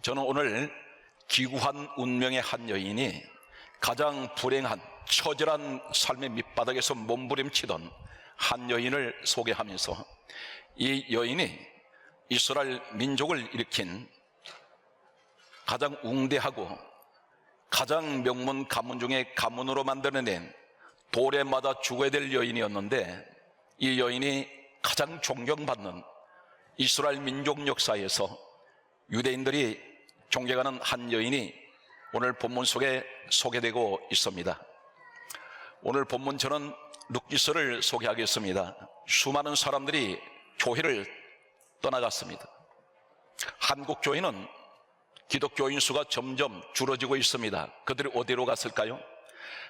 저는 오늘 기구한 운명의 한 여인이 가장 불행한 처절한 삶의 밑바닥에서 몸부림치던 한 여인을 소개하면서 이 여인이 이스라엘 민족을 일으킨 가장 웅대하고 가장 명문 가문 중에 가문으로 만들어낸 돌에 맞아 죽어야 될 여인이었는데, 이 여인이 가장 존경받는 이스라엘 민족 역사에서 유대인들이 존경하는 한 여인이 오늘 본문 속에 소개되고 있습니다. 오늘 본문 저는 룻기서를 소개하겠습니다. 수많은 사람들이 교회를 떠나갔습니다. 한국 교회는 기독교인 수가 점점 줄어지고 있습니다. 그들이 어디로 갔을까요?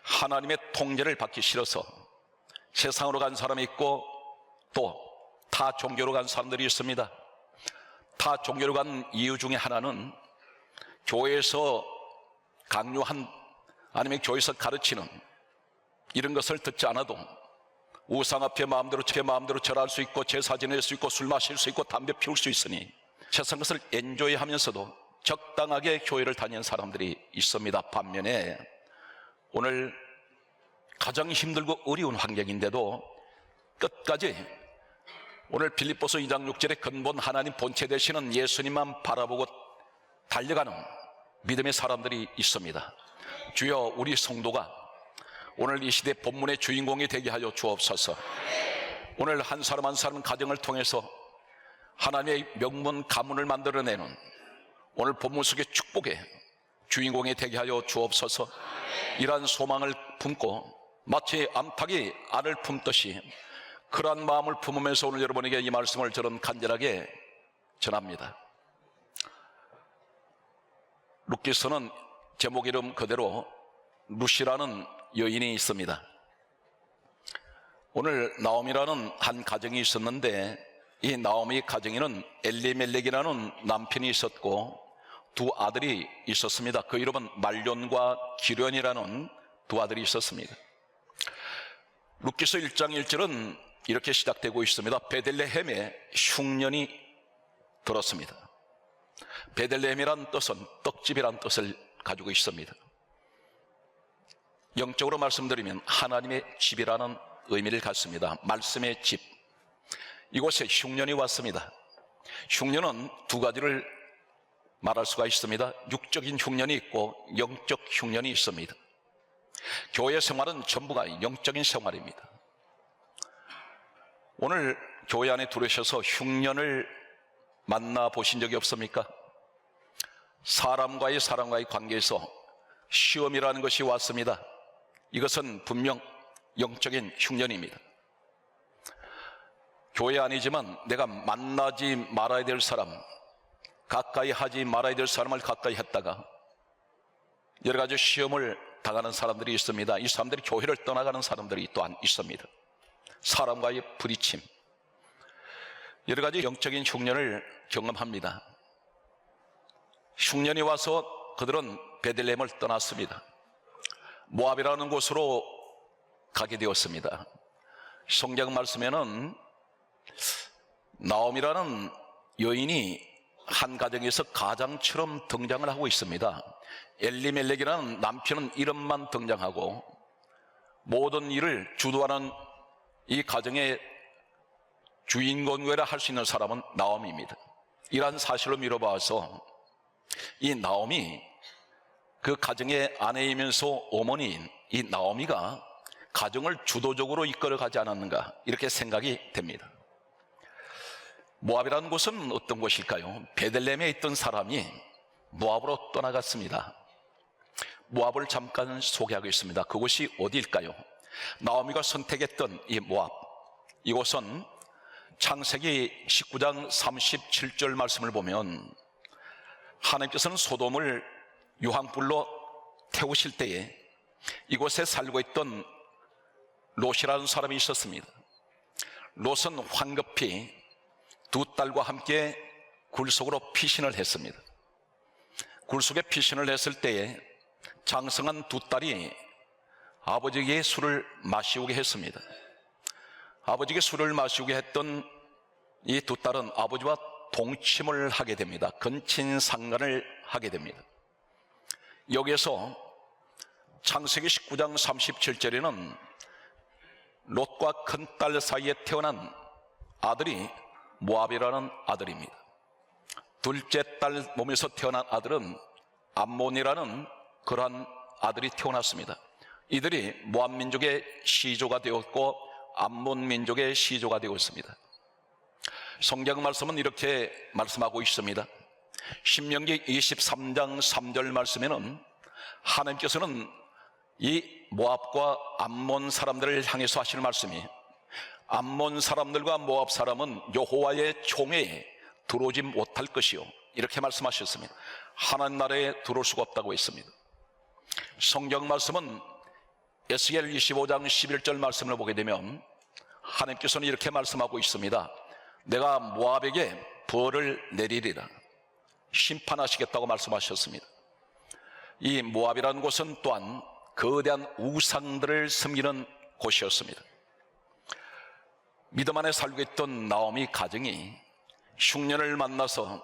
하나님의 통제를 받기 싫어서 세상으로 간 사람이 있고 또 타 종교로 간 사람들이 있습니다. 타 종교로 간 이유 중에 하나는 교회에서 강요한, 아니면 교회에서 가르치는 이런 것을 듣지 않아도 우상 앞에 마음대로 절할 수 있고 제사 지낼 수 있고 술 마실 수 있고 담배 피울 수 있으니 세상 것을 엔조이하면서도 적당하게 교회를 다니는 사람들이 있습니다. 반면에 오늘 가장 힘들고 어려운 환경인데도 끝까지 오늘 빌립보서 2장 6절의 근본 하나님 본체 되시는 예수님만 바라보고 달려가는 믿음의 사람들이 있습니다. 주여, 우리 성도가 오늘 이 시대 본문의 주인공이 되게 하여 주옵소서. 오늘 한 사람 한 사람 가정을 통해서 하나님의 명문 가문을 만들어내는 오늘 본문 속의 축복의 주인공이 되게 하여 주옵소서. 이러한 소망을 품고 마치 암탉이 알을 품듯이 그러한 마음을 품으면서 오늘 여러분에게 이 말씀을 저는 간절하게 전합니다. 룻기서는 제목 이름 그대로 룻이라는 여인이 있습니다. 오늘 나오미라는 한 가정이 있었는데, 이 나오미 가정에는 엘리멜렉이라는 남편이 있었고 두 아들이 있었습니다. 그 이름은 말론과 기련이라는 두 아들이 있었습니다. 룻기서 1장 1절은 이렇게 시작되고 있습니다. 베들레헴에 흉년이 들었습니다. 베들레헴이란 뜻은 떡집이란 뜻을 가지고 있습니다. 영적으로 말씀드리면 하나님의 집이라는 의미를 갖습니다. 말씀의 집. 이곳에 흉년이 왔습니다. 흉년은 두 가지를 말할 수가 있습니다. 육적인 흉년이 있고 영적 흉년이 있습니다. 교회 생활은 전부가 영적인 생활입니다. 오늘 교회 안에 들어오셔서 흉년을 만나보신 적이 없습니까? 사람과의 관계에서 시험이라는 것이 왔습니다. 이것은 분명 영적인 흉년입니다. 교회 아니지만 내가 만나지 말아야 될 사람, 가까이 하지 말아야 될 사람을 가까이 했다가 여러 가지 시험을 당하는 사람들이 있습니다. 이 사람들이 교회를 떠나가는 사람들이 또한 있습니다. 사람과의 부딪힘, 여러 가지 영적인 흉년을 경험합니다. 흉년이 와서 그들은 베들레헴을 떠났습니다. 모압이라는 곳으로 가게 되었습니다. 성경 말씀에는 나오미라는 여인이 한 가정에서 가장처럼 등장을 하고 있습니다. 엘리멜렉이라는 남편은 이름만 등장하고 모든 일을 주도하는 이 가정의 주인공이라 할 수 있는 사람은 나오미입니다. 이러한 사실로 미뤄봐서 이 나오미, 그 가정의 아내이면서 어머니인 이 나오미가 가정을 주도적으로 이끌어가지 않았는가, 이렇게 생각이 됩니다. 모압이라는 곳은 어떤 곳일까요? 베들레헴에 있던 사람이 모압으로 떠나갔습니다. 모압을 잠깐 소개하겠습니다. 그곳이 어디일까요? 나오미가 선택했던 이 모압, 이곳은 창세기 19장 37절 말씀을 보면 하나님께서는 소돔을 유황불로 태우실 때에 이곳에 살고 있던 롯이라는 사람이 있었습니다. 롯은 황급히 두 딸과 함께 굴 속으로 피신을 했습니다. 굴 속에 피신을 했을 때에 장성한 두 딸이 아버지에게 술을 마시우게 했습니다. 아버지에게 술을 마시우게 했던 이 두 딸은 아버지와 동침을 하게 됩니다. 근친상간을 하게 됩니다. 여기에서 창세기 19장 37절에는 롯과 큰딸 사이에 태어난 아들이 모압이라는 아들입니다. 둘째 딸 몸에서 태어난 아들은 암몬이라는 그러한 아들이 태어났습니다. 이들이 모압 민족의 시조가 되었고 암몬 민족의 시조가 되었습니다. 성경 말씀은 이렇게 말씀하고 있습니다. 신명기 23장 3절 말씀에는 하나님께서는 이 모압과 암몬 사람들을 향해서 하시는 말씀이, 암몬 사람들과 모압 사람은 여호와의 총회에 들어오지 못할 것이요, 이렇게 말씀하셨습니다. 하나님 나라에 들어올 수가 없다고 했습니다. 성경 말씀은 에스겔 25장 11절 말씀을 보게 되면 하나님께서는 이렇게 말씀하고 있습니다. 내가 모압에게 벌을 내리리라, 심판하시겠다고 말씀하셨습니다. 이 모압이라는 곳은 또한 거대한 우상들을 섬기는 곳이었습니다. 믿음 안에 살고 있던 나오미 가정이 흉년을 만나서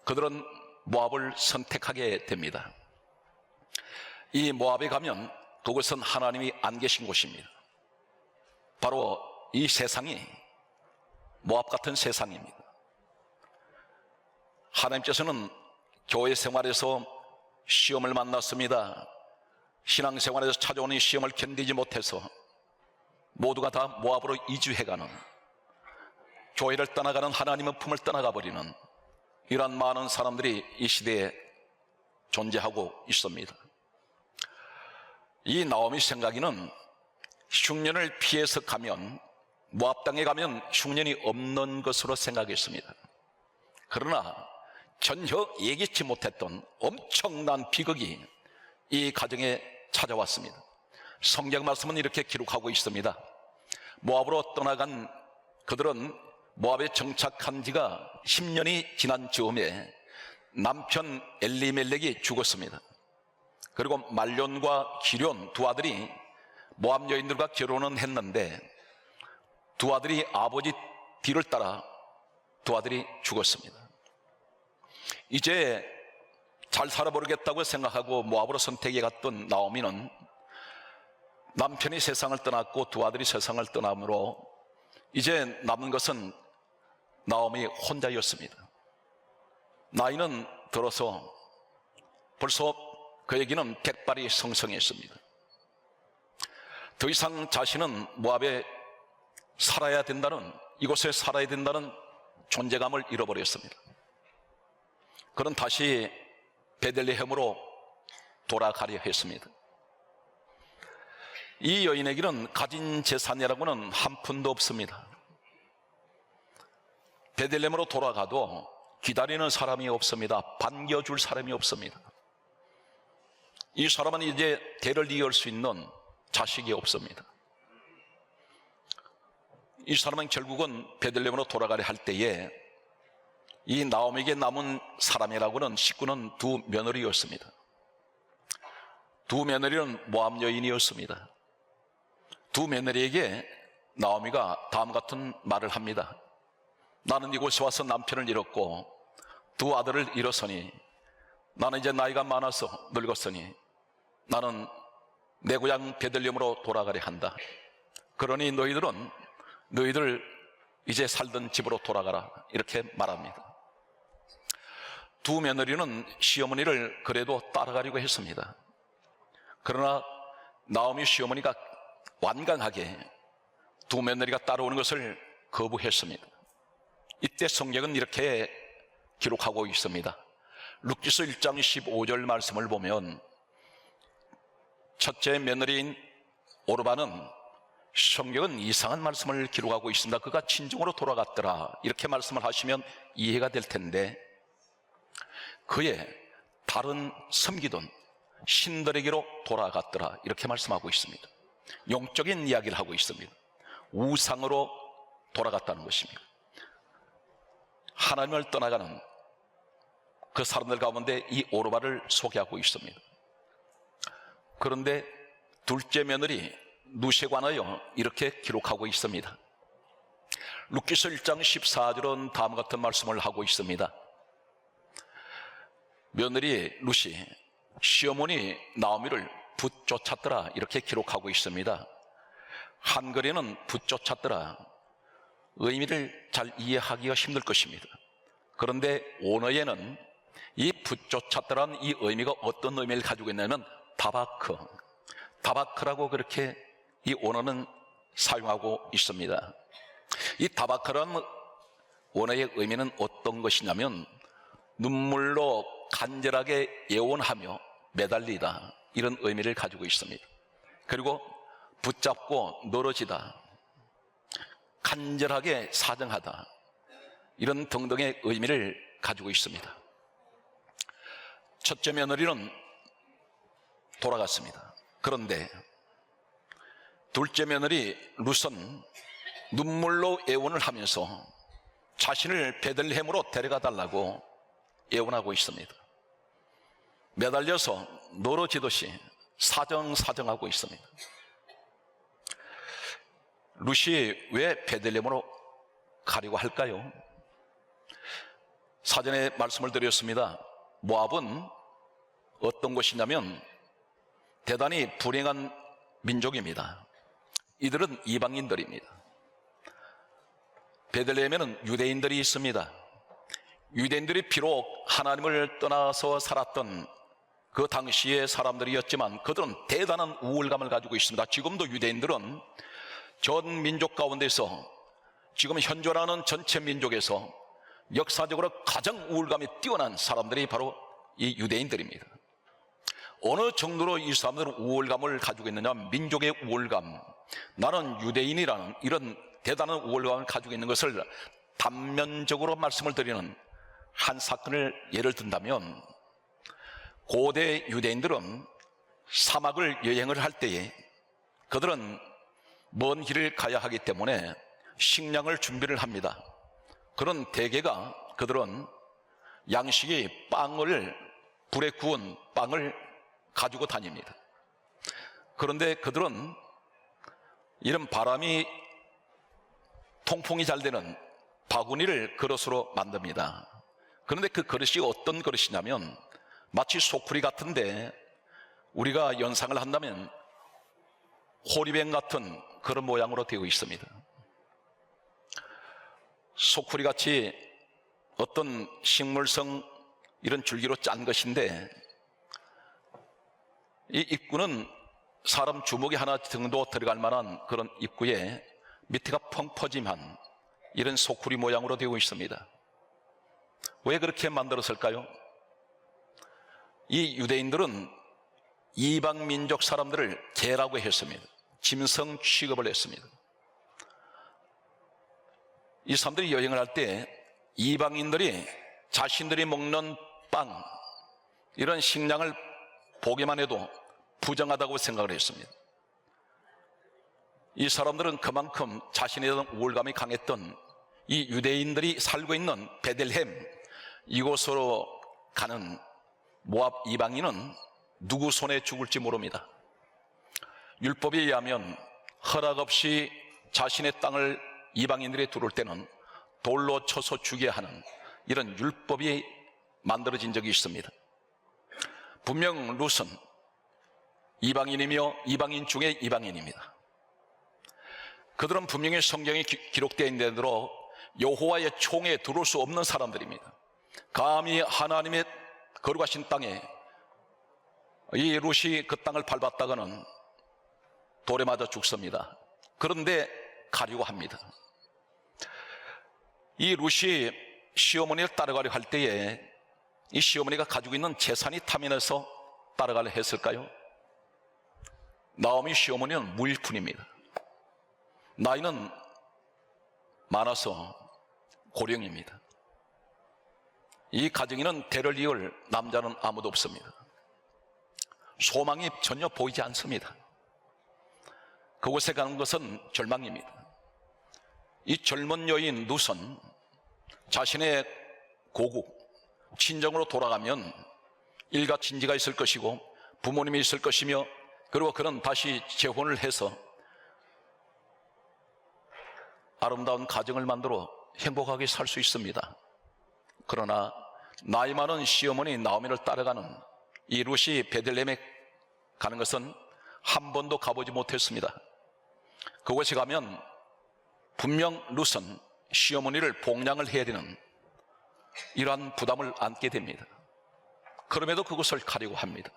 그들은 모압을 선택하게 됩니다. 이 모압에 가면 그곳은 하나님이 안 계신 곳입니다. 바로 이 세상이 모압 같은 세상입니다. 하나님께서는 교회 생활에서 시험을 만났습니다. 신앙생활에서 찾아오는 시험을 견디지 못해서 모두가 다 모압으로 이주해가는, 교회를 떠나가는, 하나님의 품을 떠나가 버리는 이러한 많은 사람들이 이 시대에 존재하고 있습니다. 이 나오미 생각에는 흉년을 피해서 가면, 모압 땅에 가면 흉년이 없는 것으로 생각했습니다. 그러나 전혀 예기치 못했던 엄청난 비극이 이 가정에 찾아왔습니다. 성경 말씀은 이렇게 기록하고 있습니다. 모압으로 떠나간 그들은 모압에 정착한 지가 10년이 지난 즈음에 남편 엘리멜렉이 죽었습니다. 그리고 말론과 기럨 두 아들이 모압 여인들과 결혼은 했는데 두 아들이 아버지 뒤를 따라 두 아들이 죽었습니다. 이제 잘 살아보겠다고 생각하고 모압으로 선택해 갔던 나오미는 남편이 세상을 떠났고 두 아들이 세상을 떠남으로 이제 남은 것은 나오미 혼자였습니다. 나이는 들어서 벌써 그에게는 백발이 성성했습니다. 더 이상 자신은 모압에 살아야 된다는, 이곳에 살아야 된다는 존재감을 잃어버렸습니다. 그는 다시 베들레헴으로 돌아가려 했습니다. 이 여인에게는 가진 재산이라고는 한 푼도 없습니다. 베들레헴으로 돌아가도 기다리는 사람이 없습니다. 반겨줄 사람이 없습니다. 이 사람은 이제 대를 이을 수 있는 자식이 없습니다. 이 사람은 결국은 베들레헴으로 돌아가려 할 때에 이 나오미에게 남은 사람이라고는 식구는 두 며느리였습니다. 두 며느리는 모압 여인이었습니다. 두 며느리에게 나오미가 다음 같은 말을 합니다. 나는 이곳에 와서 남편을 잃었고 두 아들을 잃었으니 나는 이제 나이가 많아서 늙었으니 나는 내 고향 베들레헴으로 돌아가려 한다. 그러니 너희들 이제 살던 집으로 돌아가라, 이렇게 말합니다. 두 며느리는 시어머니를 그래도 따라가려고 했습니다. 그러나 나오미 시어머니가 완강하게 두 며느리가 따라오는 것을 거부했습니다. 이때 성경은 이렇게 기록하고 있습니다. 룻기서 1장 15절 말씀을 보면 첫째 며느리인 오르바는 성경은 이상한 말씀을 기록하고 있습니다. 그가 친정으로 돌아갔더라, 이렇게 말씀을 하시면 이해가 될 텐데 그의 다른 섬기던 신들에게로 돌아갔더라, 이렇게 말씀하고 있습니다. 영적인 이야기를 하고 있습니다. 우상으로 돌아갔다는 것입니다. 하나님을 떠나가는 그 사람들 가운데 이 오르바를 소개하고 있습니다. 그런데 둘째 며느리 룻에 관하여 이렇게 기록하고 있습니다. 룻기서 1장 14절은 다음과 같은 말씀을 하고 있습니다. 며느리 룻이 시어머니 나오미를 붙쫓았더라, 이렇게 기록하고 있습니다. 한글에는 붙쫓았더라, 의미를 잘 이해하기가 힘들 것입니다. 그런데 원어에는 이 붙쫓았더라는 이 의미가 어떤 의미를 가지고 있냐면 다바크라고 그렇게 이 원어는 사용하고 있습니다. 이 다바크라는 원어의 의미는 어떤 것이냐면 눈물로 간절하게 애원하며 매달리다, 이런 의미를 가지고 있습니다. 그리고 붙잡고 늘어지다, 간절하게 사정하다, 이런 등등의 의미를 가지고 있습니다. 첫째 며느리는 돌아갔습니다. 그런데 둘째 며느리 룻은 눈물로 애원을 하면서 자신을 베들레헴으로 데려가 달라고 애원하고 있습니다. 매달려서 늘어지듯이 사정하고 있습니다. 룻이 왜 베들레헴으로 가려고 할까요? 사전에 말씀을 드렸습니다. 모압은 어떤 것이냐면 대단히 불행한 민족입니다. 이들은 이방인들입니다. 베들레헴에는 유대인들이 있습니다. 유대인들이 비록 하나님을 떠나서 살았던 그 당시의 사람들이었지만 그들은 대단한 우울감을 가지고 있습니다. 지금도 유대인들은 전 민족 가운데서, 지금 현존하는 전체 민족에서 역사적으로 가장 우울감이 뛰어난 사람들이 바로 이 유대인들입니다. 어느 정도로 이 사람들은 우울감을 가지고 있느냐, 민족의 우울감, 나는 유대인이라는 이런 대단한 우울감을 가지고 있는 것을 단면적으로 말씀을 드리는 한 사건을 예를 든다면, 고대 유대인들은 사막을 여행을 할 때에 그들은 먼 길을 가야 하기 때문에 식량을 준비를 합니다. 그런 대개가 그들은 양식이 빵을, 불에 구운 빵을 가지고 다닙니다. 그런데 그들은 이런 바람이, 통풍이 잘 되는 바구니를 그릇으로 만듭니다. 그런데 그 그릇이 어떤 그릇이냐면 마치 소쿠리 같은데, 우리가 연상을 한다면 호리병 같은 그런 모양으로 되어 있습니다. 소쿠리같이 어떤 식물성 이런 줄기로 짠 것인데, 이 입구는 사람 주먹이 하나 정도 들어갈 만한 그런 입구에 밑에가 펑퍼짐한 이런 소쿠리 모양으로 되어 있습니다. 왜 그렇게 만들었을까요? 이 유대인들은 이방 민족 사람들을 개라고 했습니다. 짐승 취급을 했습니다. 이 사람들이 여행을 할 때 이방인들이 자신들이 먹는 빵, 이런 식량을 보기만 해도 부정하다고 생각을 했습니다. 이 사람들은 그만큼 자신에 대한 우울감이 강했던 이 유대인들이 살고 있는 베들레헴, 이곳으로 가는 모압 이방인은 누구 손에 죽을지 모릅니다. 율법에 의하면 허락 없이 자신의 땅을 이방인들이 들어올 때는 돌로 쳐서 죽여야 하는 이런 율법이 만들어진 적이 있습니다. 분명 룻은 이방인이며 이방인 중에 이방인입니다. 그들은 분명히 성경에 기록되어 있는 대로 여호와의 총에 들어올 수 없는 사람들입니다. 감히 하나님의 거룩하신 땅에 이 룻이 그 땅을 밟았다가는 돌에 맞아 죽습니다. 그런데 가려고 합니다. 이 룻이 시어머니를 따라가려 할 때에 이 시어머니가 가지고 있는 재산이 탐해내서 따라가려 했을까요? 나오미 시어머니는 무일푼입니다. 나이는 많아서 고령입니다. 이 가정에는 대를 이을 남자는 아무도 없습니다. 소망이 전혀 보이지 않습니다. 그곳에 가는 것은 절망입니다. 이 젊은 여인 룻은 자신의 고국 친정으로 돌아가면 일가 친지가 있을 것이고 부모님이 있을 것이며, 그리고 그는 다시 재혼을 해서 아름다운 가정을 만들어 행복하게 살 수 있습니다. 그러나 나이 많은 시어머니 나오미를 따라가는 이 룻이 베들레헴에 가는 것은 한 번도 가보지 못했습니다. 그곳에 가면 분명 룻은 시어머니를 봉양을 해야 되는 이러한 부담을 안게 됩니다. 그럼에도 그곳을 가려고 합니다.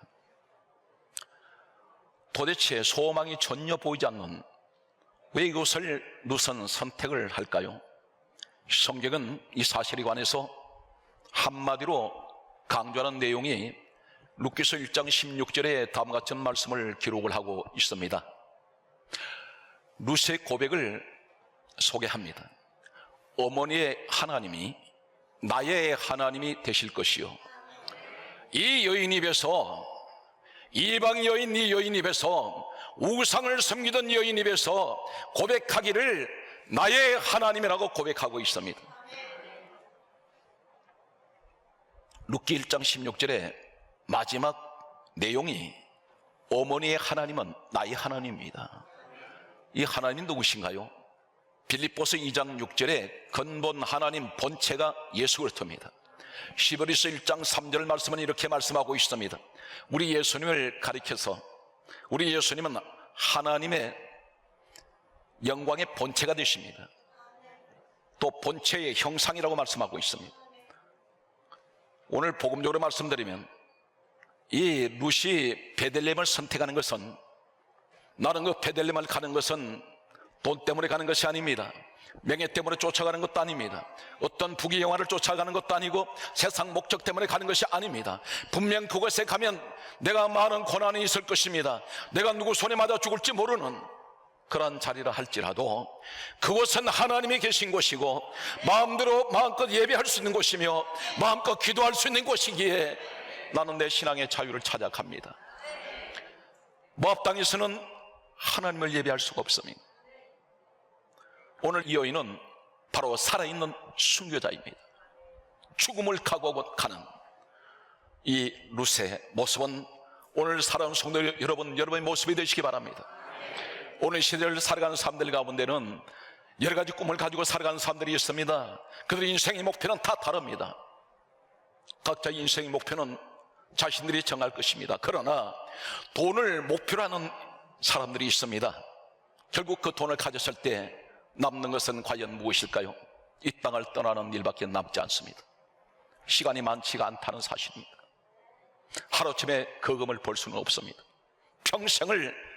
도대체 소망이 전혀 보이지 않는 왜 이곳을 룻은 선택을 할까요? 성경은 이 사실에 관해서 한마디로 강조하는 내용이 룻기서 1장 16절에 다음과 같은 말씀을 기록을 하고 있습니다. 룻의 고백을 소개합니다. 어머니의 하나님이 나의 하나님이 되실 것이요, 이 여인 입에서, 이방 여인 이 여인 입에서, 우상을 섬기던 여인 입에서 고백하기를 나의 하나님이라고 고백하고 있습니다. 룻기 1장 16절에 마지막 내용이 어머니의 하나님은 나의 하나님입니다. 이 하나님이 누구신가요? 빌립보서 2장 6절에 근본 하나님 본체가 예수 그리스도입니다. 히브리서 1장 3절 말씀은 이렇게 말씀하고 있습니다. 우리 예수님을 가리켜서 우리 예수님은 하나님의 영광의 본체가 되십니다. 또 본체의 형상이라고 말씀하고 있습니다. 오늘 복음적으로 말씀드리면 이 룻이 베들레헴을 선택하는 것은, 나는 그 베들레헴을 가는 것은 돈 때문에 가는 것이 아닙니다. 명예 때문에 쫓아가는 것도 아닙니다. 어떤 부귀영화를 쫓아가는 것도 아니고 세상 목적 때문에 가는 것이 아닙니다. 분명 그곳에 가면 내가 많은 고난이 있을 것입니다. 내가 누구 손에 맞아 죽을지 모르는 그런 자리라 할지라도 그곳은 하나님이 계신 곳이고 마음대로 마음껏 예배할 수 있는 곳이며 마음껏 기도할 수 있는 곳이기에 나는 내 신앙의 자유를 찾아갑니다. 모압 땅에서는 하나님을 예배할 수가 없습니다. 오늘 이 여인은 바로 살아있는 순교자입니다. 죽음을 각오하고 가는 이 룻의 모습은 오늘 살아온 성도 여러분의 모습이 되시기 바랍니다. 오늘 시대를 살아가는 사람들 가운데는 여러 가지 꿈을 가지고 살아가는 사람들이 있습니다. 그들의 인생의 목표는 다 다릅니다. 각자의 인생의 목표는 자신들이 정할 것입니다. 그러나 돈을 목표로 하는 사람들이 있습니다. 결국 그 돈을 가졌을 때 남는 것은 과연 무엇일까요? 이 땅을 떠나는 일밖에 남지 않습니다. 시간이 많지가 않다는 사실입니다. 하루쯤에 그 금을 볼 수는 없습니다. 평생을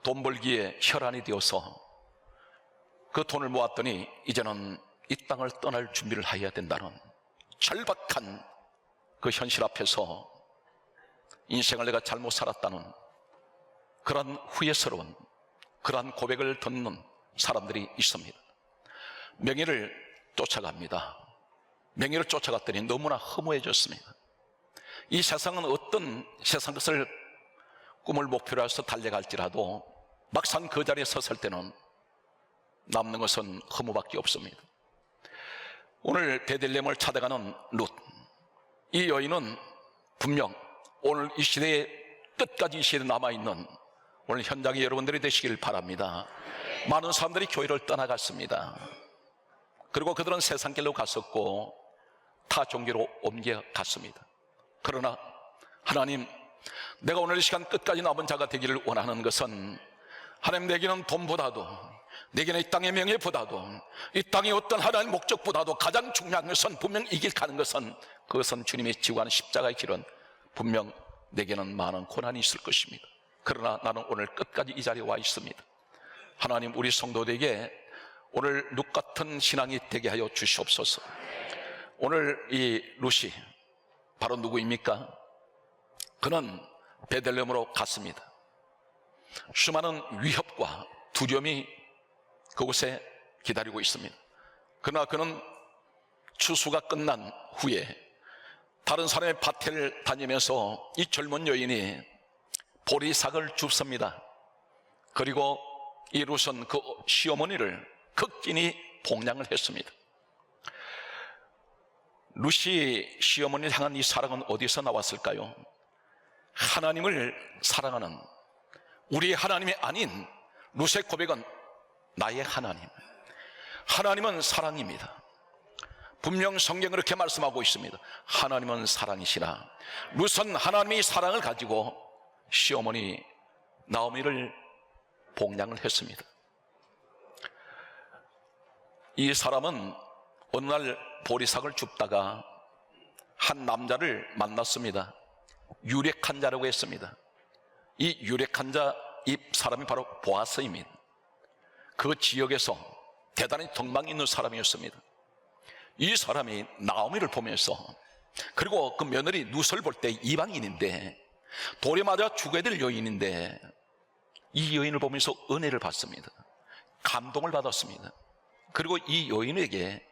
돈 벌기에 혈안이 되어서 그 돈을 모았더니 이제는 이 땅을 떠날 준비를 해야 된다는 절박한 그 현실 앞에서 인생을 내가 잘못 살았다는 그런 후회스러운 그러한 고백을 듣는 사람들이 있습니다. 명예를 쫓아갑니다. 명예를 쫓아갔더니 너무나 허무해졌습니다. 이 세상은 어떤 세상 것을 꿈을 목표로 해서 달려갈지라도 막상 그 자리에 섰을 때는 남는 것은 허무밖에 없습니다. 오늘 베들레헴을 찾아가는 룻, 이 여인은 분명 오늘 이 시대에 끝까지 이 시대에 남아있는 오늘 현장의 여러분들이 되시길 바랍니다. 많은 사람들이 교회를 떠나갔습니다. 그리고 그들은 세상길로 갔었고 타 종교로 옮겨갔습니다. 그러나 하나님, 내가 오늘 이 시간 끝까지 남은 자가 되기를 원하는 것은 하나님, 내게는 돈보다도, 내게는 이 땅의 명예보다도, 이 땅의 어떤 하나님 목적보다도 가장 중요한 것은 분명 이 길 가는 것은 그것은 주님이 지고 하는 십자가의 길은 분명 내게는 많은 고난이 있을 것입니다. 그러나 나는 오늘 끝까지 이 자리에 와 있습니다. 하나님, 우리 성도들에게 오늘 룻 같은 신앙이 되게 하여 주시옵소서. 오늘 이 룻이 바로 누구입니까? 그는 베들레헴으로 갔습니다. 수많은 위협과 두려움이 그곳에 기다리고 있습니다. 그러나 그는 추수가 끝난 후에 다른 사람의 밭을 다니면서 이 젊은 여인이 보리삭을 줍습니다. 그리고 이 룻은 그 시어머니를 극진히 봉양을 했습니다. 룻이 시어머니를 향한 이 사랑은 어디서 나왔을까요? 하나님을 사랑하는 우리의 하나님이 아닌 룻의 고백은 나의 하나님, 하나님은 사랑입니다. 분명 성경은 그렇게 말씀하고 있습니다. 하나님은 사랑이시라. 룻은 하나님이 사랑을 가지고 시어머니 나오미를 봉양을 했습니다. 이 사람은 어느 날 보리삭을 줍다가 한 남자를 만났습니다. 유력한 자라고 했습니다. 이 유력한 자, 이 사람이 바로 보아스입니다. 그 지역에서 대단히 덕망 있는 사람이었습니다. 이 사람이 나오미를 보면서, 그리고 그 며느리 룻을 볼 때 이방인인데 돌에 맞아 죽어야 될 여인인데 이 여인을 보면서 은혜를 받습니다. 감동을 받았습니다. 그리고 이 여인에게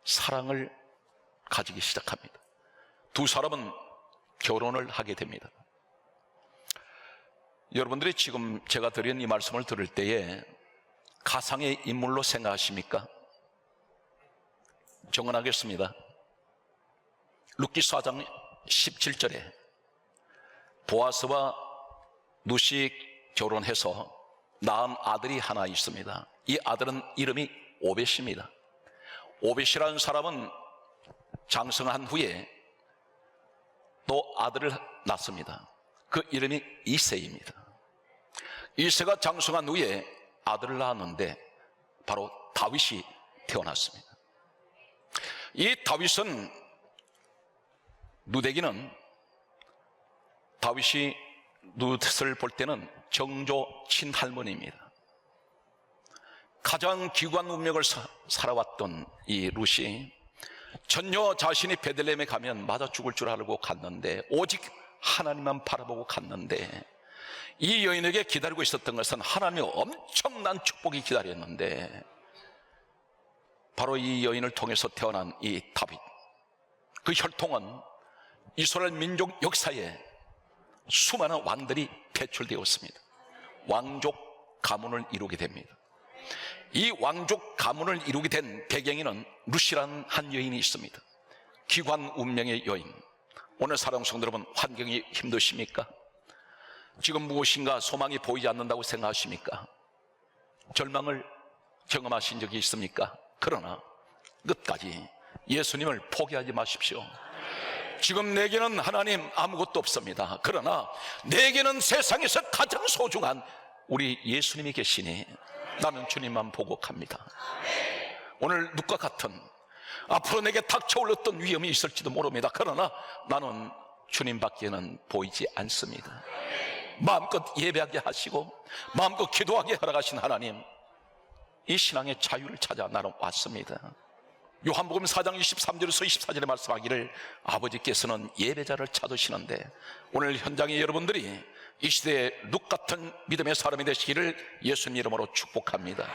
사랑을 가지기 시작합니다. 두 사람은 결혼을 하게 됩니다. 여러분들이 지금 제가 드린 이 말씀을 들을 때에 가상의 인물로 생각하십니까? 정언하겠습니다. 룻기서 4장 17절에 보아스와 룻이 결혼해서 낳은 아들이 하나 있습니다. 이 아들은 이름이 오벳입니다. 오벳이라는 사람은 장성한 후에 또 아들을 낳습니다. 그 이름이 이새입니다. 이새가 장성한 후에 아들을 낳았는데 바로 다윗이 태어났습니다. 이 다윗은, 룻에게는 다윗이 룻을 볼 때는 정조 친할머니입니다. 가장 기구한 운명을 살아왔던 이 룻이 전혀 자신이 베들레헴에 가면 맞아 죽을 줄 알고 갔는데, 오직 하나님만 바라보고 갔는데, 이 여인에게 기다리고 있었던 것은 하나님의 엄청난 축복이 기다렸는데, 바로 이 여인을 통해서 태어난 이 다윗, 그 혈통은 이스라엘 민족 역사에 수많은 왕들이 배출되었습니다. 왕족 가문을 이루게 됩니다. 이 왕족 가문을 이루게 된 배경에는 룻이라는 한 여인이 있습니다. 기관 운명의 여인. 오늘 사랑하는 성도 여러분, 환경이 힘드십니까? 지금 무엇인가 소망이 보이지 않는다고 생각하십니까? 절망을 경험하신 적이 있습니까? 그러나 끝까지 예수님을 포기하지 마십시오. 지금 내게는 하나님 아무것도 없습니다. 그러나 내게는 세상에서 가장 소중한 우리 예수님이 계시니 나는 주님만 보고 갑니다. 오늘 룻과 같은 앞으로 내게 닥쳐올 어떤 위험이 있을지도 모릅니다. 그러나 나는 주님밖에는 보이지 않습니다. 마음껏 예배하게 하시고 마음껏 기도하게 허락하신 하나님, 이 신앙의 자유를 찾아 나는 왔습니다. 요한복음 4장 23절에서 24절에 말씀하기를 아버지께서는 예배자를 찾으시는데, 오늘 현장의 여러분들이 이 시대에 룻 같은 믿음의 사람이 되시기를 예수님 이름으로 축복합니다.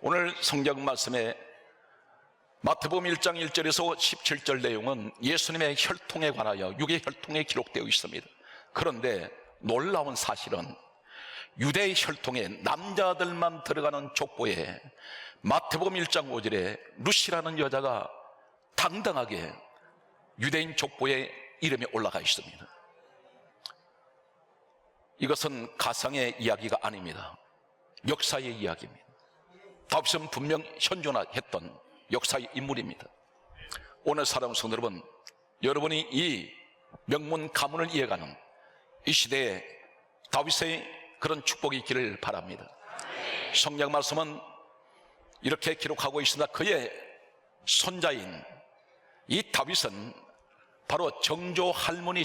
오늘 성경 말씀에 마태복음 1장 1절에서 17절 내용은 예수님의 혈통에 관하여, 육의 혈통에 기록되어 있습니다. 그런데 놀라운 사실은 유대 혈통의 남자들만 들어가는 족보에 마태복음 1장 5절에 룻이라는 여자가 당당하게 유대인 족보에 이름이 올라가 있습니다. 이것은 가상의 이야기가 아닙니다. 역사의 이야기입니다. 다윗은 분명 현존했던 역사의 인물입니다. 오늘 사랑하는 성도 여러분, 여러분이 이 명문 가문을 이어가는 이 시대에 다윗의 그런 축복이 있기를 바랍니다. 성경 말씀은 이렇게 기록하고 있습니다. 그의 손자인 이 다윗은 바로 정조 할머니,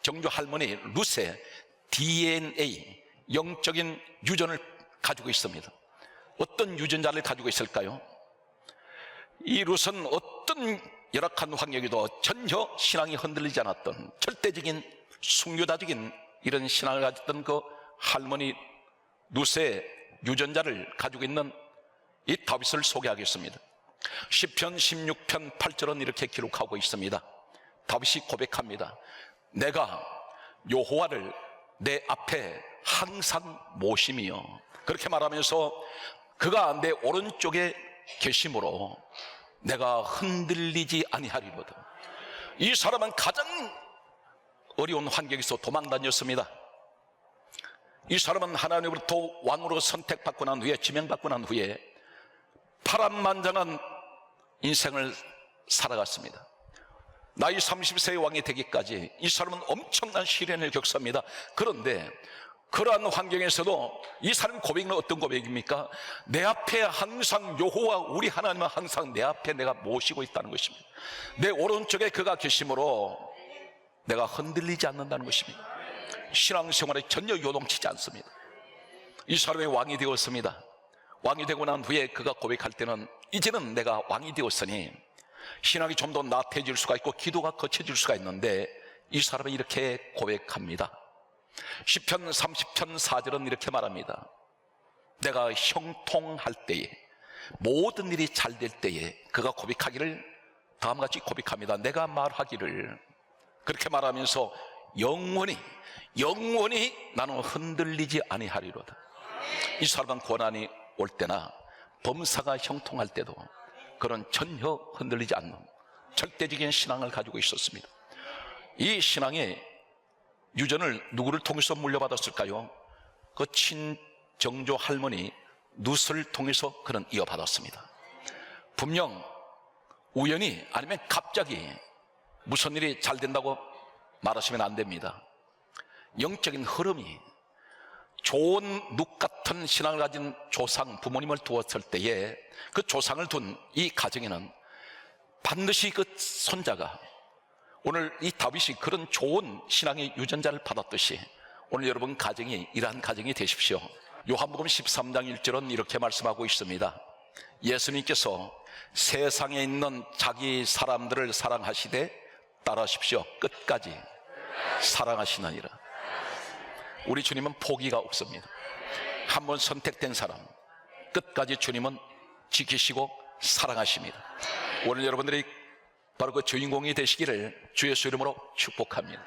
정조 할머니 룻의 DNA, 영적인 유전을 가지고 있습니다. 어떤 유전자를 가지고 있을까요? 이 룻은 어떤 열악한 환경에도 전혀 신앙이 흔들리지 않았던 절대적인 순교자적인 이런 신앙을 가졌던 그 할머니 룻의 유전자를 가지고 있는 이 다윗을 소개하겠습니다. 시편 16편 8절은 이렇게 기록하고 있습니다. 다윗이 고백합니다. 내가 여호와를 내 앞에 항상 모심이요. 그렇게 말하면서 그가 내 오른쪽에 계심으로 내가 흔들리지 아니하리로다. 이 사람은 가장 어려운 환경에서 도망 다녔습니다. 이 사람은 하나님으로부터 왕으로 선택받고 난 후에, 지명받고 난 후에 파란만장한 인생을 살아갔습니다. 나이 30세의 왕이 되기까지 이 사람은 엄청난 시련을 겪습니다. 그런데 그러한 환경에서도 이 사람 고백은 어떤 고백입니까? 내 앞에 항상 여호와 우리 하나님은 항상 내 앞에 내가 모시고 있다는 것입니다. 내 오른쪽에 그가 계심으로 내가 흔들리지 않는다는 것입니다. 신앙생활에 전혀 요동치지 않습니다. 이 사람이 왕이 되었습니다. 왕이 되고 난 후에 그가 고백할 때는 이제는 내가 왕이 되었으니 신앙이 좀 더 나태해질 수가 있고 기도가 거쳐질 수가 있는데 이 사람이 이렇게 고백합니다. 시편 30편 4절은 이렇게 말합니다. 내가 형통할 때에, 모든 일이 잘 될 때에 그가 고백하기를 다음과 같이 고백합니다. 내가 말하기를, 그렇게 말하면서 영원히 나는 흔들리지 아니하리로다. 이 사람은 고난이 올 때나 범사가 형통할 때도 그런 전혀 흔들리지 않는 절대적인 신앙을 가지고 있었습니다. 이 신앙의 유전을 누구를 통해서 물려받았을까요? 그 친정조 할머니 누스를 통해서 그는 이어받았습니다. 분명 우연히 아니면 갑자기 무슨 일이 잘 된다고 말하시면 안 됩니다. 영적인 흐름이, 좋은 눅 같은 신앙을 가진 조상 부모님을 두었을 때에 그 조상을 둔 이 가정에는 반드시 그 손자가, 오늘 이 다윗이 그런 좋은 신앙의 유전자를 받았듯이 오늘 여러분 가정이 이러한 가정이 되십시오. 요한복음 13장 1절은 이렇게 말씀하고 있습니다. 예수님께서 세상에 있는 자기 사람들을 사랑하시되 따라하십시오. 끝까지 사랑하시느니라. 우리 주님은 포기가 없습니다. 한번 선택된 사람 끝까지 주님은 지키시고 사랑하십니다. 오늘 여러분들이 바로 그 주인공이 되시기를 주 예수 이름으로 축복합니다.